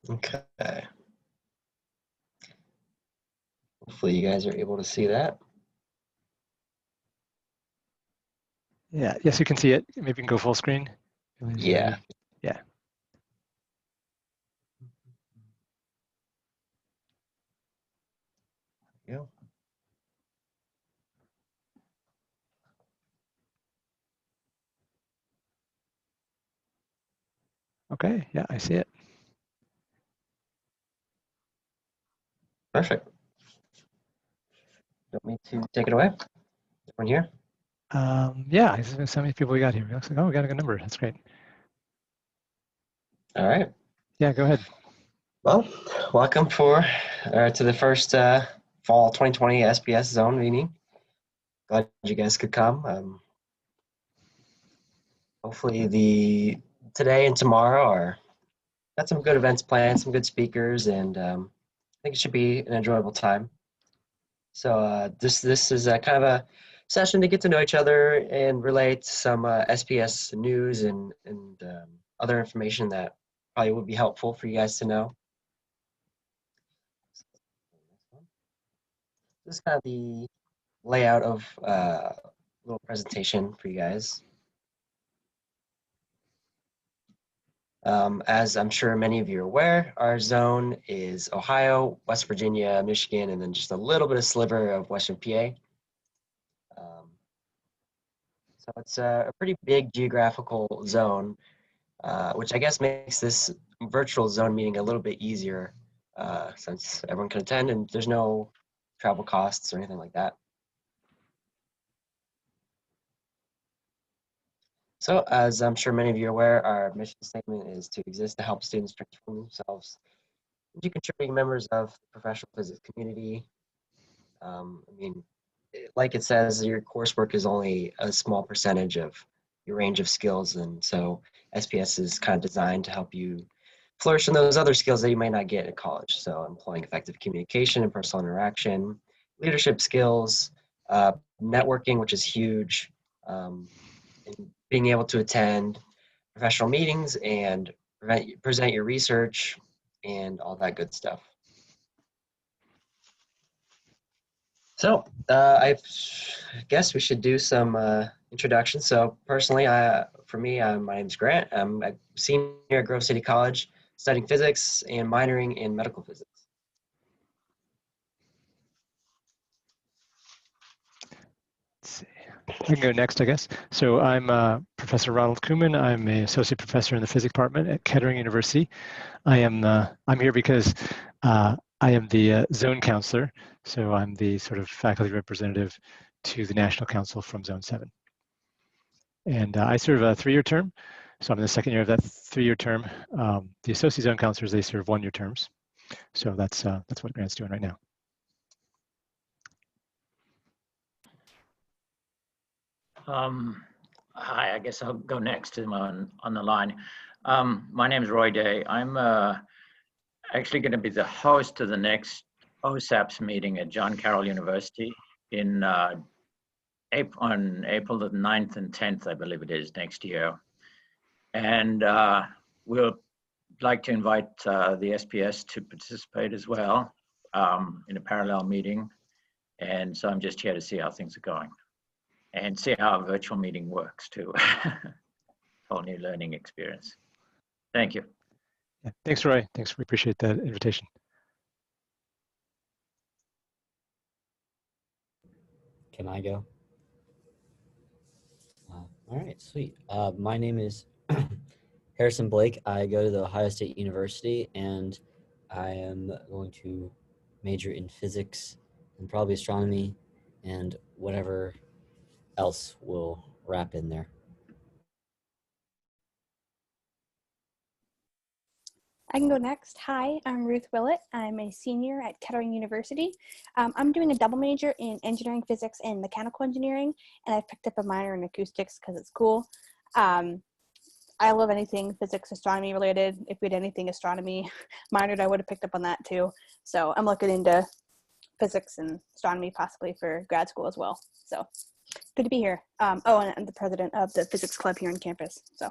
Okay. Hopefully you guys are able to see that. Yeah, yes, you can see it. Maybe you can go full screen. Yeah. Yeah. There you go. Okay, yeah, I see it. Perfect. Want me to take it away? Everyone here? Yeah, so many people we got here. It looks like, oh, we got a good number. That's great. All right. Yeah, go ahead. Well, welcome to the first fall 2020 SPS zone meeting. Glad you guys could come. Hopefully today and tomorrow are got some good events planned, some good speakers, and I think it should be an enjoyable time. So this is a kind of a session to get to know each other and relate some SPS news and other information that probably would be helpful for you guys to know. This is kind of the layout of a little presentation for you guys. As I'm sure many of you are aware, our zone is Ohio, West Virginia, Michigan, and then just a little bit of sliver of Western PA. So it's a pretty big geographical zone, which I guess makes this virtual zone meeting a little bit easier since everyone can attend and there's no travel costs or anything like that. So as I'm sure many of you are aware, our mission statement is to exist to help students transform themselves into contributing members of the professional physics community. I mean, like it says, your coursework is only a small percentage of your range of skills. And so SPS is kind of designed to help you flourish in those other skills that you might not get at college. So employing effective communication and personal interaction, leadership skills, networking, which is huge, and being able to attend professional meetings and present your research and all that good stuff. So I guess we should do some introductions. So personally, for me, my name's Grant. I'm a senior at Grove City College, studying physics and minoring in medical physics. Let's see. I can go next, I guess. So I'm Professor Ronald Kuhlman. I'm an associate professor in the physics department at Kettering University. I'm here because I am the zone counselor. So I'm the sort of faculty representative to the National Council from Zone 7. And I serve a 3-year term. So I'm in the second year of that 3-year term. The associate zone counselors, they serve 1-year terms. So that's what Grant's doing right now. Hi, I guess I'll go next to him on the line. My name is Roy Day. I'm actually going to be the host of the next OSAPS meeting at John Carroll University on April the 9th and 10th, I believe it is, next year. And we'll like to invite the SPS to participate as well in a parallel meeting. And so I'm just here to see how things are going and see how a virtual meeting works too. Whole new learning experience. Thank you. Yeah, thanks, Roy. Thanks. We appreciate that invitation. Can I go? All right, sweet. My name is Harrison Blake. I go to the Ohio State University, and I am going to major in physics and probably astronomy and whatever else will wrap in there. I can go next. Hi, I'm Ruth Willett. I'm a senior at Kettering University. I'm doing a double major in engineering physics and mechanical engineering, and I've picked up a minor in acoustics because it's cool. I love anything physics, astronomy related. If we had anything astronomy minored, I would have picked up on that too. So I'm looking into physics and astronomy possibly for grad school as well. So good to be here. And I'm the president of the physics club here on campus. So.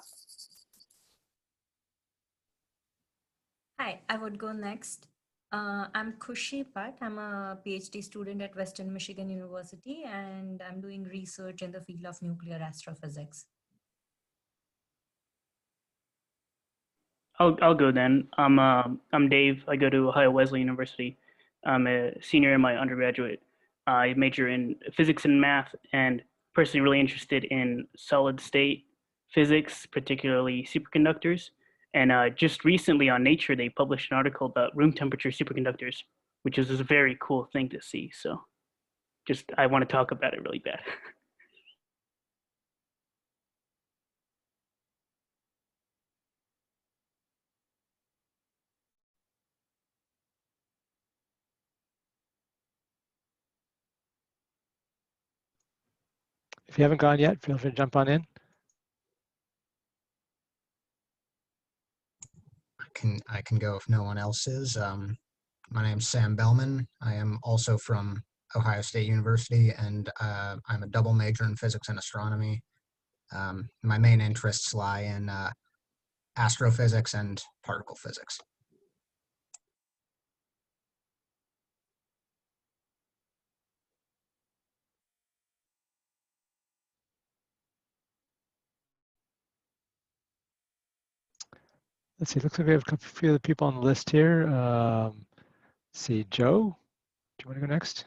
Hi, I would go next. I'm Khushi Bhatt. I'm a PhD student at Western Michigan University, and I'm doing research in the field of nuclear astrophysics. I'll go then. I'm Dave. I go to Ohio Wesleyan University. I'm a senior in my undergraduate. I major in physics and math, and personally really interested in solid state physics, particularly superconductors. And just recently on Nature, they published an article about room temperature superconductors, which is a very cool thing to see. So, just I want to talk about it really bad. If you haven't gone yet, feel free to jump on in. I can go if no one else is. My name's Sam Bellman. I am also from Ohio State University, and I'm a double major in physics and astronomy. My main interests lie in astrophysics and particle physics. Let's see, looks like we have a few other people on the list here. Let's see, Joe, do you want to go next?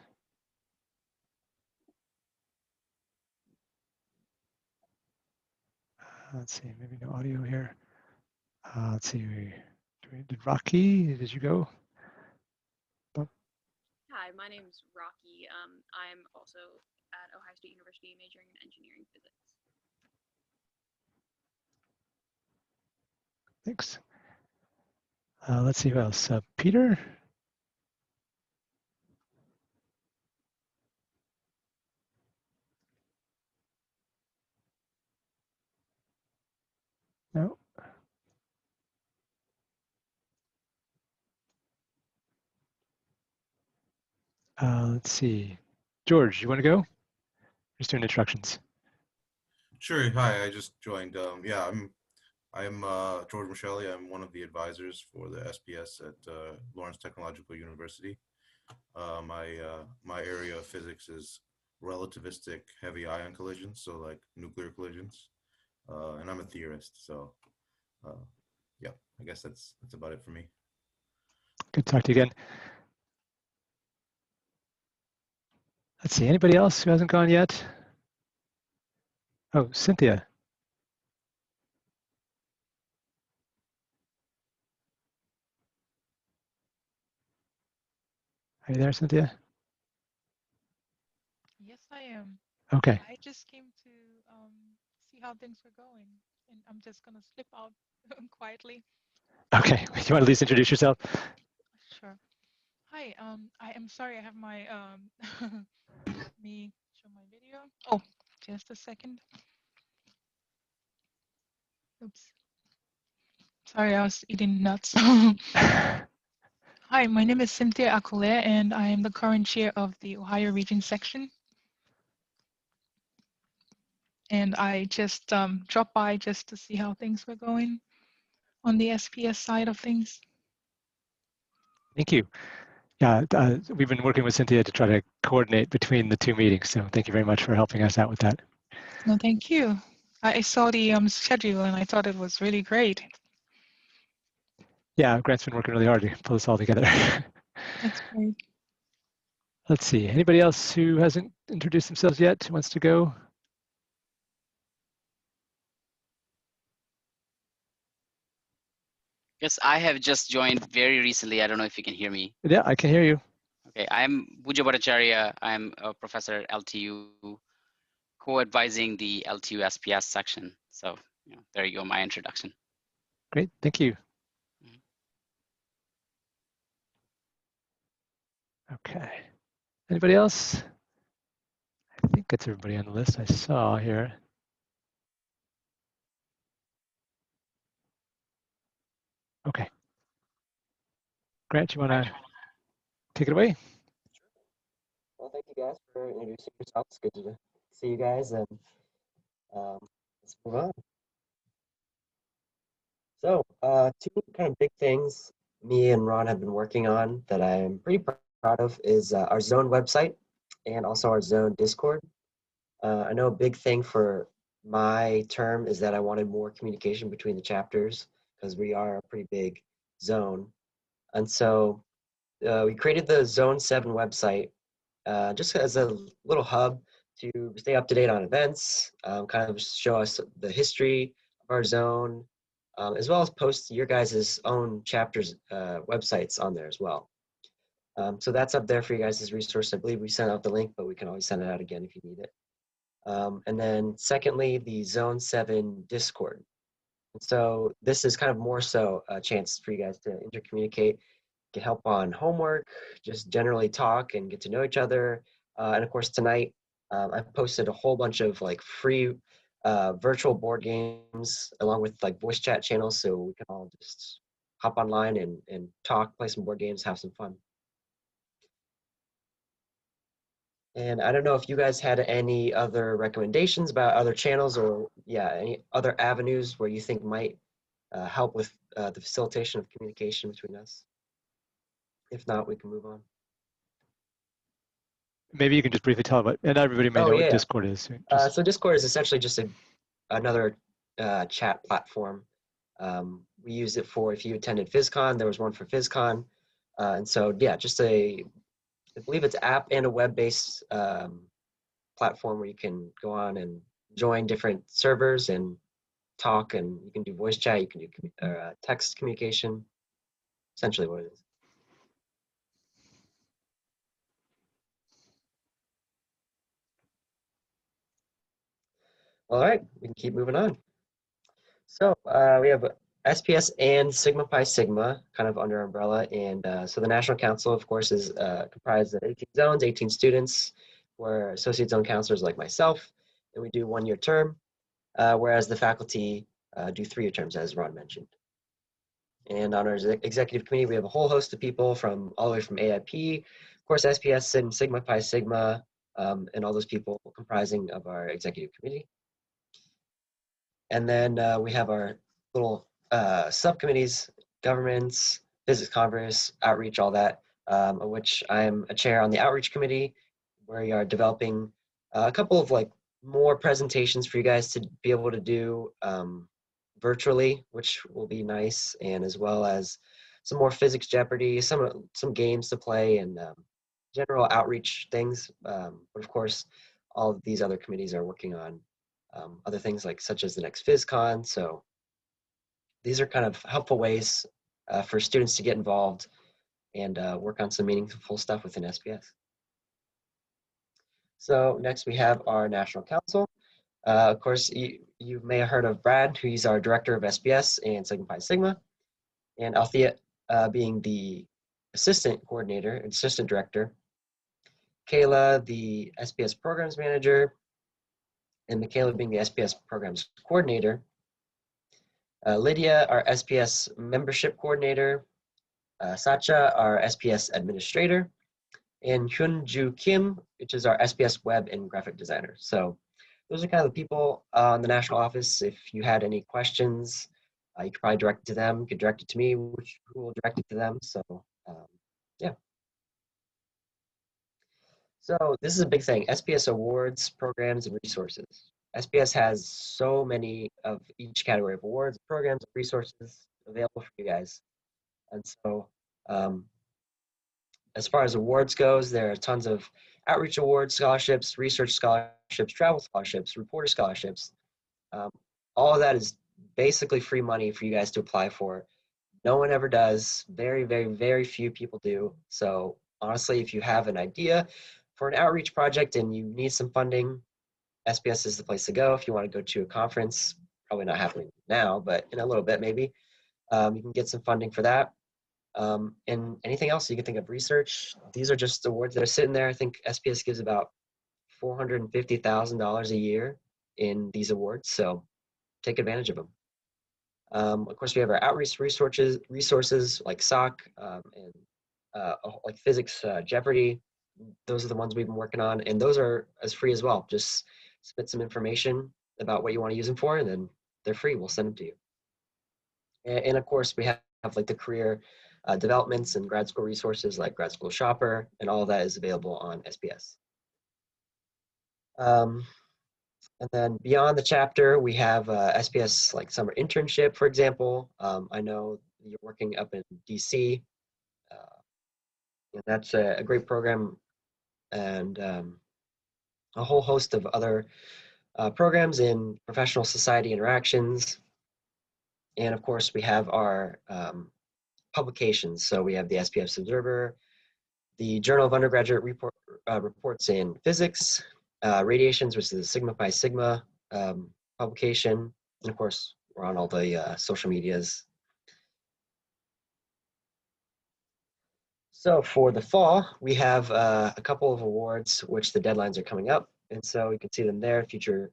Let's see, maybe no audio here. Let's see, did Rocky, did you go? Hi, my name's Rocky. I'm also at Ohio State University majoring in engineering physics. Thanks. Let's see who else. Peter? No. Let's see. George, you want to go? Just doing introductions. Sure. Hi, I just joined. Yeah, I'm George Michele. I'm one of the advisors for the SPS at Lawrence Technological University. My area of physics is relativistic heavy ion collisions, so like nuclear collisions, and I'm a theorist. So, yeah, I guess that's about it for me. Good to talk to you again. Let's see, anybody else who hasn't gone yet? Oh, Cynthia. Are you there, Cynthia? Yes, I am. Okay. I just came to see how things were going, and I'm just gonna slip out quietly. Okay, you want to at least introduce yourself? Sure. Hi. I am sorry. I have my let me show my video. Oh, just a second. Oops. Sorry, I was eating nuts. Hi, my name is Cynthia Akule, and I am the current chair of the Ohio Region section. And I just dropped by just to see how things were going on the SPS side of things. Thank you. Yeah, we've been working with Cynthia to try to coordinate between the two meetings, so thank you very much for helping us out with that. No, thank you. I saw the schedule and I thought it was really great. Yeah, Grant's been working really hard to pull this all together. That's great. Let's see, anybody else who hasn't introduced themselves yet who wants to go? Yes, I have just joined very recently. I don't know if you can hear me. Yeah, I can hear you. Okay, I'm Buja Bhattacharya. I'm a professor at LTU, co-advising the LTU SPS section. So there you go, my introduction. Great, thank you. Okay, anybody else? I think that's everybody on the list I saw here. Okay. Grant, you want to take it away? Well, thank you guys for introducing yourselves. It's good to see you guys, and let's move on. So, two kind of big things me and Ron have been working on that I'm pretty proud of is our Zone website and also our Zone Discord. I know a big thing for my term is that I wanted more communication between the chapters because we are a pretty big zone. And so we created the Zone 7 website just as a little hub to stay up to date on events, kind of show us the history of our zone, as well as post your guys' own chapters websites on there as well. So that's up there for you guys as resource. I believe we sent out the link, but we can always send it out again if you need it. And then secondly, the Zone 7 Discord. And so this is kind of more so a chance for you guys to intercommunicate, get help on homework, just generally talk and get to know each other. And of course, tonight, I've posted a whole bunch of like free virtual board games along with like voice chat channels so we can all just hop online and talk, play some board games, have some fun. And I don't know if you guys had any other recommendations about other channels or any other avenues where you think might help with the facilitation of communication between us. If not, we can move on. Maybe you can just briefly tell about, and everybody may know what Discord is. So Discord is essentially just another chat platform. We use it for if you attended PhysCon, there was one for PhysCon. And so, just I believe it's app and a web-based platform where you can go on and join different servers and talk, and you can do voice chat, you can do text communication, essentially what it is. All right, we can keep moving on. So we have SPS and Sigma Pi Sigma kind of under umbrella. And so the National Council, of course, is comprised of 18 zones, 18 students. We're associate zone counselors like myself, and we do 1-year term, whereas the faculty do 3-year terms, as Ron mentioned. And on our executive committee, we have a whole host of people from all the way from AIP, of course, SPS and Sigma Pi Sigma, and all those people comprising of our executive committee. And then we have our little subcommittees, governments, physics congress, outreach, all that, of which I'm a chair on the outreach committee, where we are developing a couple of like more presentations for you guys to be able to do virtually, which will be nice, and as well as some more physics Jeopardy, some games to play, and general outreach things. But of course, all of these other committees are working on other things like such as the next PhysCon. So these are kind of helpful ways for students to get involved and work on some meaningful stuff within SPS. So next we have our National Council. Of course, you may have heard of Brad, who's our director of SPS and Sigma Pi Sigma, and Althea being the assistant coordinator, assistant director, Kayla, the SPS programs manager, and Michaela being the SPS programs coordinator, Lydia, our SPS membership coordinator, Sacha, our SPS administrator, and Hyunju Kim, which is our SPS web and graphic designer. So those are kind of the people in the national office. If you had any questions, you could probably direct it to them. You could direct it to me, who will direct it to them. So yeah. So this is a big thing, SPS awards, programs, and resources. SPS has so many of each category of awards, programs, and resources available for you guys. And so as far as awards goes, there are tons of outreach awards, scholarships, research scholarships, travel scholarships, reporter scholarships. All of that is basically free money for you guys to apply for. No one ever does. Very, very, very few people do. So honestly, if you have an idea for an outreach project and you need some funding, SPS is the place to go. If you want to go to a conference, probably not happening now, but in a little bit maybe, you can get some funding for that. And anything else you can think of, research. These are just awards that are sitting there. I think SPS gives about $450,000 a year in these awards, so take advantage of them. Of course, we have our outreach resources like SOC and like physics Jeopardy. Those are the ones we've been working on, and those are as free as well. Just submit some information about what you want to use them for, and then they're free. We'll send them to you. And of course, we have like the career developments and grad school resources like Grad School Shopper, and all of that is available on SPS. And then beyond the chapter, we have SPS like summer internship, for example. I know you're working up in DC, and that's a great program, and a whole host of other programs in professional society interactions. And of course, we have our publications. So we have the SPS Observer, the Journal of Undergraduate Reports in Physics, Radiations, which is the Sigma Pi Sigma publication. And of course, we're on all the social medias. So for the fall, we have a couple of awards, which the deadlines are coming up. And so you can see them there, Future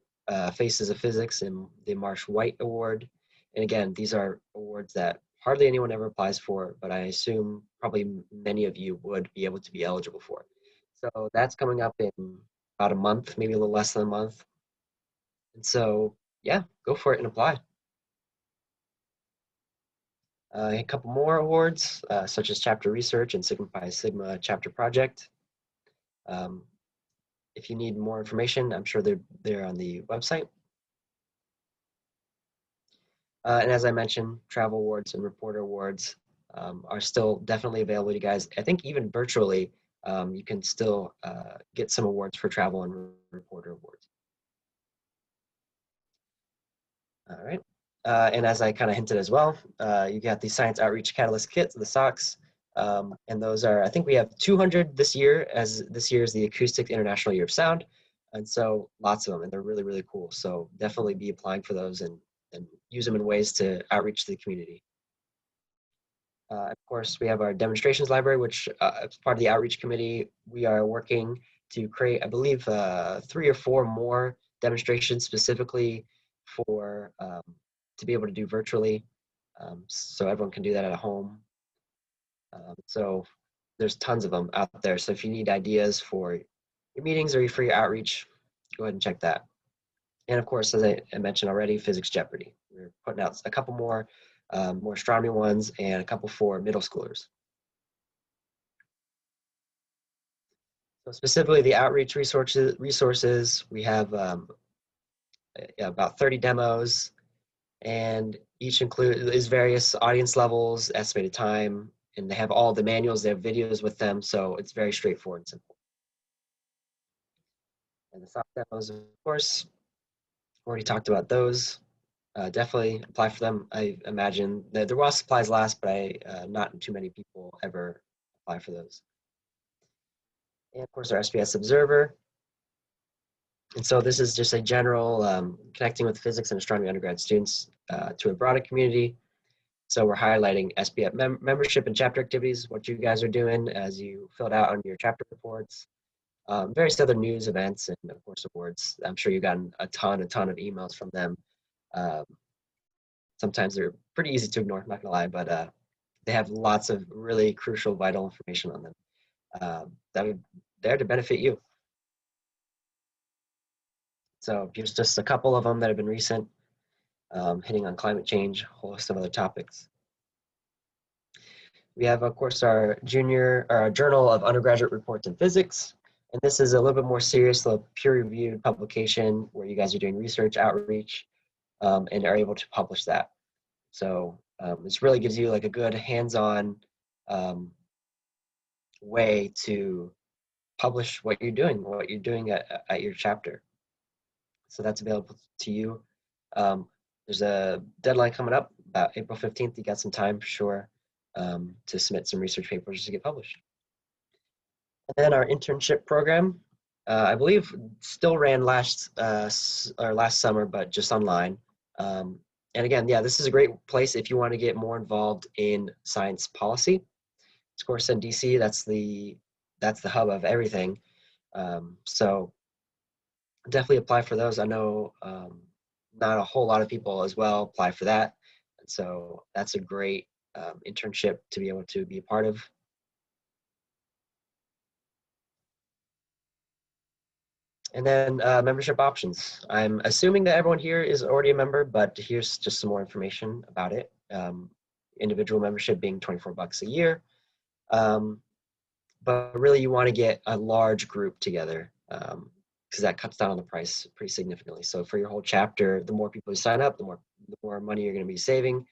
Faces of Physics and the Marsh White Award. And again, these are awards that hardly anyone ever applies for, but I assume probably many of you would be able to be eligible for. So that's coming up in about a month, maybe a little less than a month. And so, yeah, go for it and apply. A couple more awards, such as Chapter Research and Sigma Pi Sigma Chapter Project. If you need more information, I'm sure they're on the website. And as I mentioned, travel awards and reporter awards are still definitely available to you guys. I think even virtually, you can still get some awards for travel and reporter awards. All right. And as I kind of hinted as well, you got the Science Outreach Catalyst Kits, the socks. And those are, I think we have 200 this year, as this year is the Acoustic International Year of Sound. And so lots of them, and they're really, really cool. So definitely be applying for those and use them in ways to outreach to the community. Of course, we have our demonstrations library, which as part of the outreach committee, we are working to create, I believe, 3 or 4 more demonstrations specifically for to be able to do virtually, so everyone can do that at home. So there's tons of them out there. So if you need ideas for your meetings or for your outreach, go ahead and check that. And of course, as I mentioned already, Physics Jeopardy. We're putting out a couple more astronomy ones and a couple for middle schoolers. So specifically the outreach resources, we have about 30 demos, and each is various audience levels, estimated time, and they have all the manuals, they have videos with them, so it's very straightforward and simple. And the soft demos, of course, already talked about those. Definitely apply for them. I imagine that there was supplies last, but not too many people ever apply for those. And of course, our SPS Observer. And so this is just a general connecting with physics and astronomy undergrad students to a broader community. So we're highlighting SPS membership and chapter activities, what you guys are doing as you filled out on your chapter reports, various other news events, and of course awards. I'm sure you've gotten a ton of emails from them. Sometimes they're pretty easy to ignore, not gonna lie, but they have lots of really crucial, vital information on them that are there to benefit you. So here's just a couple of them that have been recent, hitting on climate change, a whole host of other topics. We have, of course, our Journal of Undergraduate Reports in Physics. And this is a little bit more serious, a peer-reviewed publication where you guys are doing research outreach and are able to publish that. So this really gives you like a good hands-on way to publish what you're doing at your chapter. So that's available to you. There's a deadline coming up about April 15th. You got some time for sure to submit some research papers to get published. And then our internship program, I believe still ran last summer, but just online. And again, yeah, this is a great place if you want to get more involved in science policy. Of course, in DC, that's the hub of everything. So definitely apply for those. I know not a whole lot of people as well apply for that. And so that's a great internship to be able to be a part of. And then membership options. I'm assuming that everyone here is already a member, but here's just some more information about it. individual membership being $24 a year. But really you want to get a large group together because that cuts down on the price pretty significantly. So for your whole chapter, the more people who sign up, the more money you're going to be saving.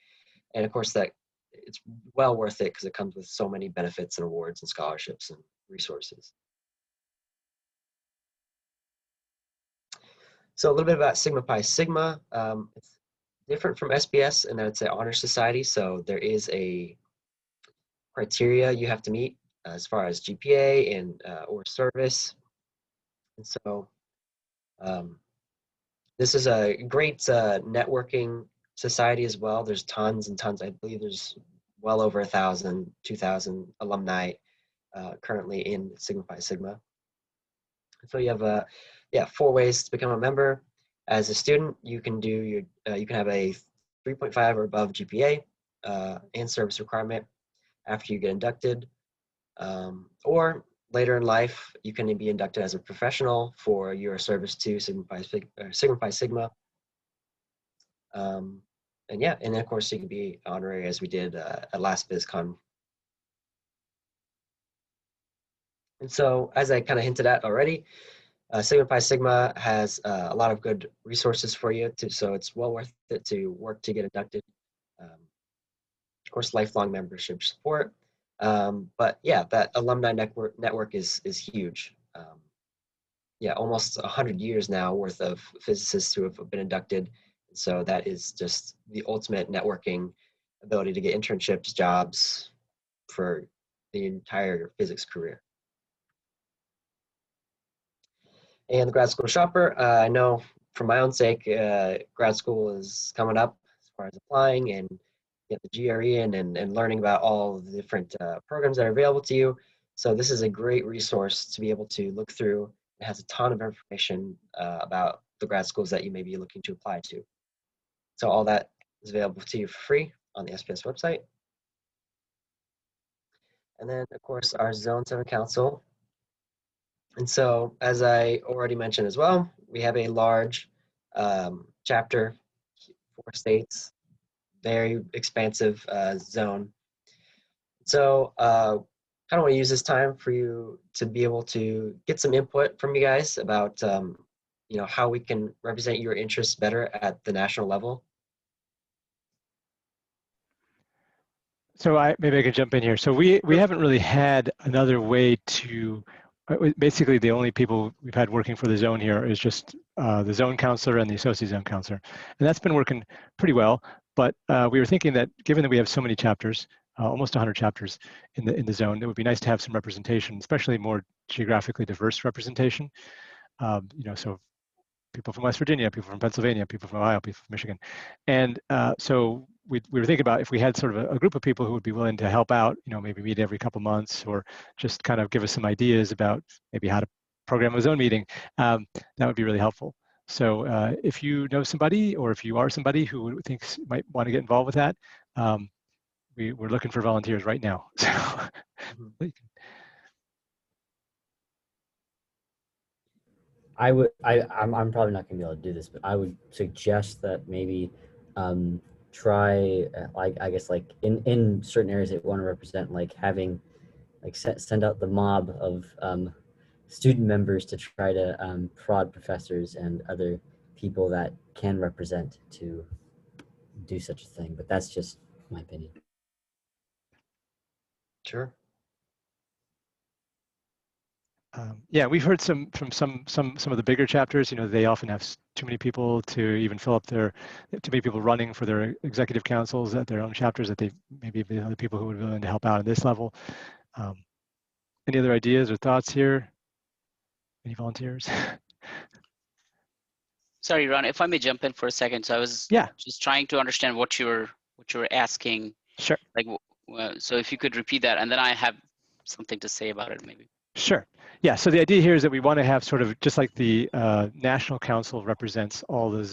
And of course that it's well worth it because it comes with so many benefits and awards and scholarships and resources. So a little bit about Sigma Pi Sigma. It's different from SPS in that it's an honor society. So there is a criteria you have to meet as far as GPA and or service. And so this is a great networking society as well. There's tons and tons. I believe there's well over 1,000, 2,000 alumni currently in Sigma Pi Sigma. So you have 4 ways to become a member. As a student, you can do you can have a 3.5 or above GPA and service requirement after you get inducted, or later in life, you can be inducted as a professional for your service to Sigma Pi Sigma. And then of course you can be honorary as we did at last BizCon. And so as I kind of hinted at already, Sigma Pi Sigma has a lot of good resources for you, so it's well worth it to work to get inducted. Of course, lifelong membership support. But yeah, that alumni network is huge. Almost 100 years now worth of physicists who have been inducted. So that is just the ultimate networking ability to get internships, jobs for the entire physics career. And the grad school shopper, I know for my own sake, grad school is coming up as far as applying and get the GRE and learning about all of the different programs that are available to you. So this is a great resource to be able to look through. It has a ton of information about the grad schools that you may be looking to apply to. So all that is available to you for free on the SPS website. And then of course our Zone 7 Council. And so as I already mentioned as well, we have a large chapter, 4 states, very expansive zone. So kind of want to use this time for you to be able to get some input from you guys about how we can represent your interests better at the national level. So maybe I could jump in here. So we haven't really had another way to, basically the only people we've had working for the zone here is just the zone counselor and the associate zone counselor. And that's been working pretty well. But we were thinking that given that we have so many chapters, almost 100 chapters in the zone, it would be nice to have some representation, especially more geographically diverse representation. So people from West Virginia, people from Pennsylvania, people from Ohio, people from Michigan. And so we were thinking about if we had sort of a group of people who would be willing to help out, maybe meet every couple months or just kind of give us some ideas about maybe how to program a zone meeting, that would be really helpful. So if you know somebody or if you are somebody who thinks might want to get involved with that, we're looking for volunteers right now. So I'm probably not going to be able to do this, but I would suggest that maybe try I guess in certain areas that you want to represent, like having send out the mob of student members to try to prod professors and other people that can represent to do such a thing. But that's just my opinion. Sure. Yeah, we've heard from some of the bigger chapters. They often have too many people to even fill up too many people running for their executive councils at their own chapters. That they maybe the other people who would be willing to help out at this level. Any other ideas or thoughts here? Any volunteers? Sorry, Ron, if I may jump in for a second. So I was just trying to understand what you were asking. Sure. So if you could repeat that, and then I have something to say about it, maybe. Sure. Yeah. So the idea here is that we want to have sort of just like the National Council represents all the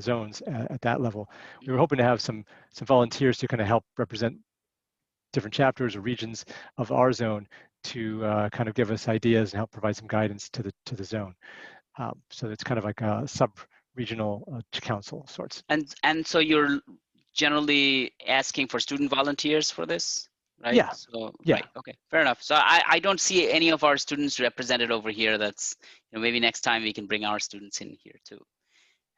zones at that level. We were hoping to have some volunteers to kind of help represent different chapters or regions of our zone to kind of give us ideas and help provide some guidance to the zone. So it's kind of like a sub-regional council sorts. And so generally asking for student volunteers for this, right? Yeah, So, yeah. right, okay, fair enough. So I don't see any of our students represented over here. That's, maybe next time we can bring our students in here too,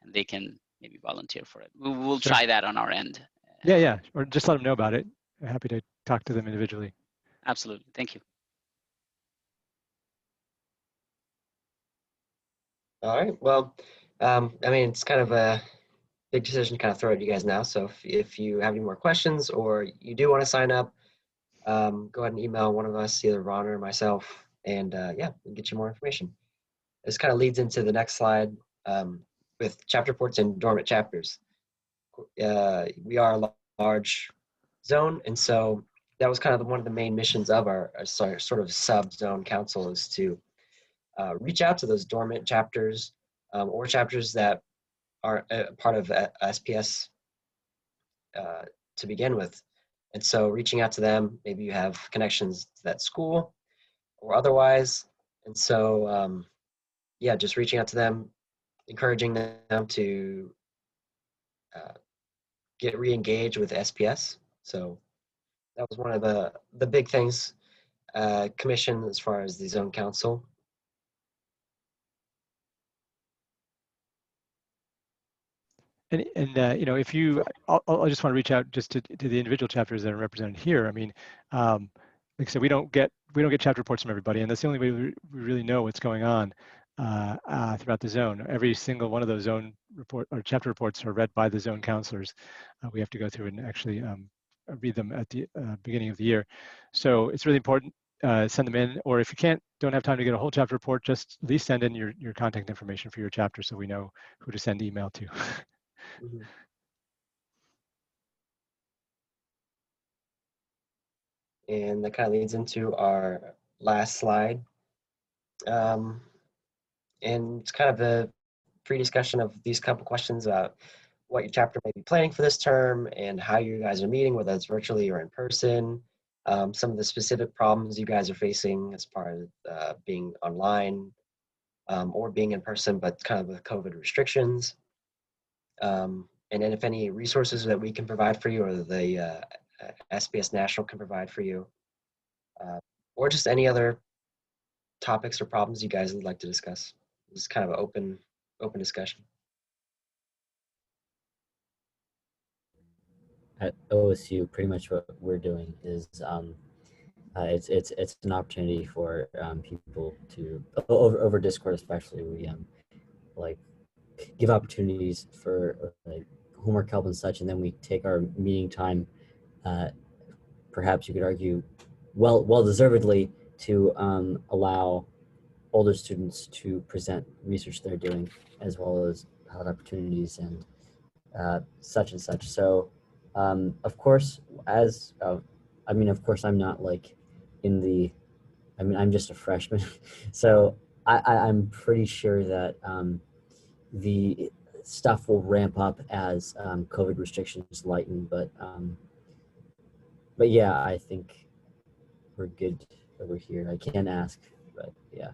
and they can maybe volunteer for it. We'll Sure. try that on our end. Yeah, or just let them know about it. I'm happy to talk to them individually. Absolutely, thank you. All right. Well, I mean, it's kind of a big decision to kind of throw at you guys now. So if you have any more questions or you do want to sign up, go ahead and email one of us, either Ron or myself, and yeah, we'll get you more information. This kind of leads into the next slide with chapter reports and dormant chapters. We are a large zone, and so that was kind of one of the main missions of our sort of sub-zone council is to reach out to those dormant chapters or chapters that are part of SPS to begin with. And so reaching out to them, maybe you have connections to that school or otherwise. And so, yeah, just reaching out to them, encouraging them to get re-engaged with SPS. So that was one of the big things, commission as far as the zone council. And if you, I just want to reach out just to the individual chapters that are represented here. I mean, like I said, we don't get chapter reports from everybody, and that's the only way we really know what's going on throughout the zone. Every single one of those zone report or chapter reports are read by the zone counselors. We have to go through and actually read them at the beginning of the year. So it's really important. Send them in, or if you don't have time to get a whole chapter report, just at least send in your contact information for your chapter so we know who to send email to. Mm-hmm. And that kind of leads into our last slide. And it's kind of a pre-discussion of these couple questions about what your chapter may be planning for this term and how you guys are meeting, whether it's virtually or in person, some of the specific problems you guys are facing as part of being online or being in person, but kind of with COVID restrictions. And then if any resources that we can provide for you or the SPS National can provide for you, or just any other topics or problems you guys would like to discuss. It's kind of an open discussion. At OSU, pretty much what we're doing is it's an opportunity for people to over Discord especially. We like give opportunities for like homework help and such, and then we take our meeting time. Perhaps you could argue, well deservedly, to allow older students to present research they're doing, as well as hot opportunities and such and such. So, of course, of course, I'm not like in the, I'm just a freshman. So I'm pretty sure that the stuff will ramp up as COVID restrictions lighten. But yeah, I think we're good over here. I can't ask, but yeah.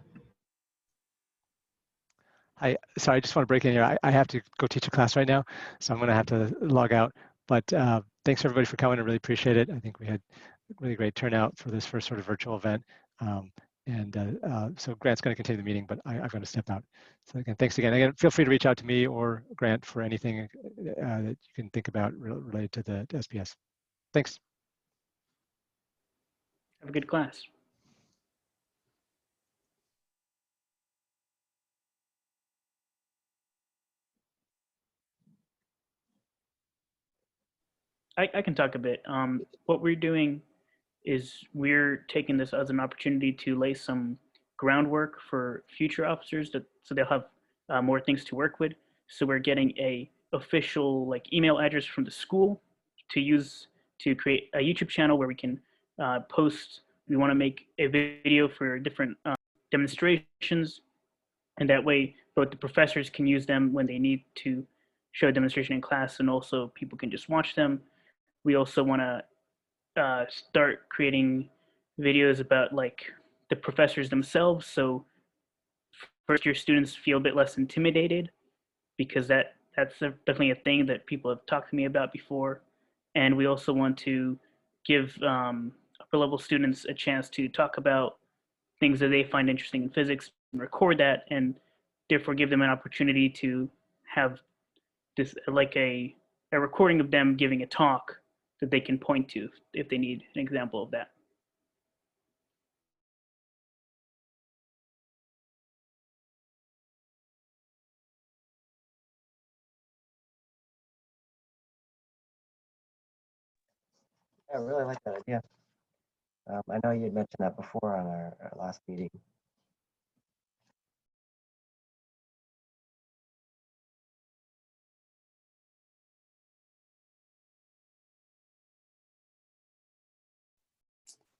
Sorry, I just want to break in here. I have to go teach a class right now, so I'm going to have to log out. But thanks everybody for coming. I really appreciate it. I think we had a really great turnout for this first sort of virtual event. So Grant's going to continue the meeting, but I've got to step out. So again, thanks again. Again, feel free to reach out to me or Grant for anything that you can think about related to the SPS. Thanks. Have a good class. I can talk a bit. What we're doing is we're taking this as an opportunity to lay some groundwork for future officers so they'll have more things to work with. So we're getting a official like email address from the school to use to create a YouTube channel where we can post. We want to make a video for different demonstrations, and that way both the professors can use them when they need to show a demonstration in class, and also people can just watch them. We also want to start creating videos about like the professors themselves, so first year students feel a bit less intimidated, because that's definitely a thing that people have talked to me about before. And we also want to give upper level students a chance to talk about things that they find interesting in physics and record that, and therefore give them an opportunity to have this like a recording of them giving a talk that they can point to if they need an example of that. I really like that idea. I know you had mentioned that before on our last meeting.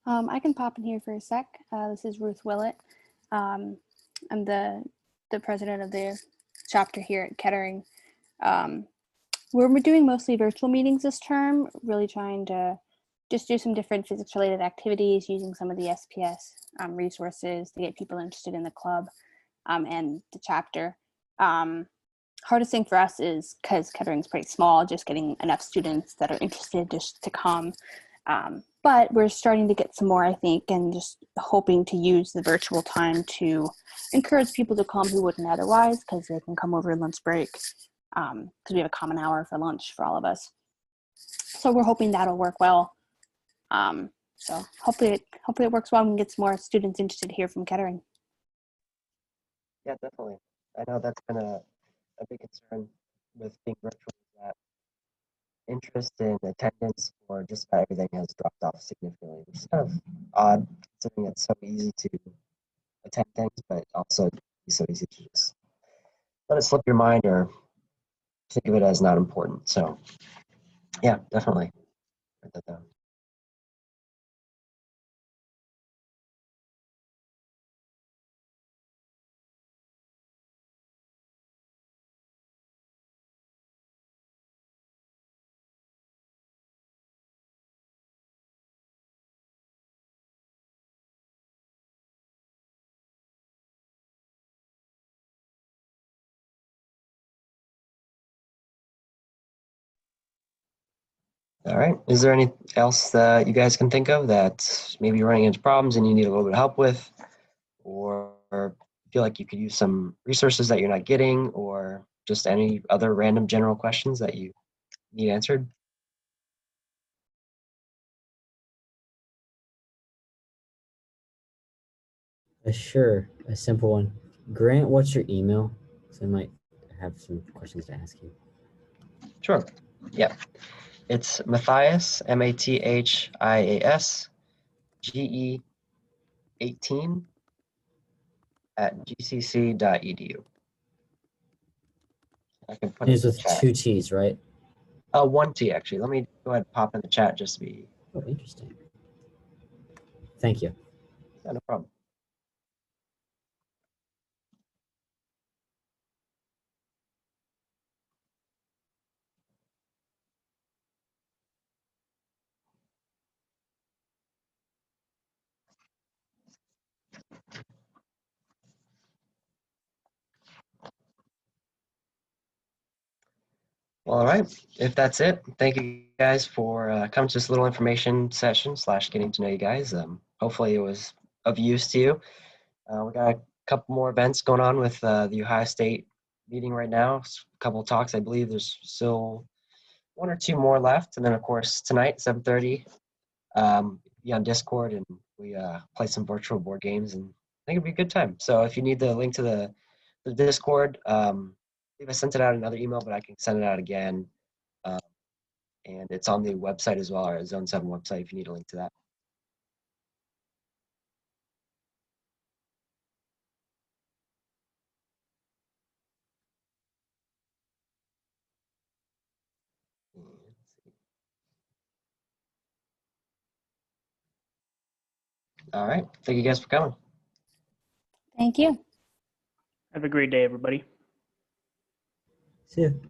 I can pop in here for a sec. This is Ruth Willett. I'm the president of the chapter here at Kettering. We're doing mostly virtual meetings this term, really trying to just do some different physics related activities using some of the SPS resources to get people interested in the club and the chapter. Hardest thing for us is because Kettering's pretty small, just getting enough students that are interested just to come. But we're starting to get some more, I think, and just hoping to use the virtual time to encourage people to come who wouldn't otherwise, because they can come over lunch break, because we have a common hour for lunch for all of us. So we're hoping that'll work well. So hopefully it works well and gets more students interested here from Kettering. Yeah, definitely. I know that's been a big concern with being virtual, that interest in attendance for just about everything has dropped off significantly, which is kind of odd considering it's so easy to attend things, but also so easy to just let it slip your mind or think of it as not important. So yeah, definitely. Write that down. All right. Is there anything else that you guys can think of that maybe you're running into problems and you need a little bit of help with, or feel like you could use some resources that you're not getting, or just any other random general questions that you need answered? Sure, a simple one. Grant, what's your email? So I might have some questions to ask you. Sure. Yeah. It's Matthias, Mathias, GE18 at gcc.edu. I can put it It's in the with chat. 2 T's, right? One T actually. Let me go ahead and pop in the chat just to be. Oh, interesting. Thank you. Yeah, no problem. Well, all right. If that's it, thank you guys for coming to this little information session / getting to know you guys. Hopefully it was of use to you. We got a couple more events going on with the Ohio State meeting right now. A couple of talks. I believe there's still 1 or 2 more left. And then, of course, tonight, 7:30, be on Discord and we play some virtual board games. And I think it'd be a good time. So if you need the link to the Discord, I believe I sent it out in another email, but I can send it out again. And it's on the website as well, our Zone 7 website, if you need a link to that. All right. Thank you guys for coming. Thank you. Have a great day, everybody. See you.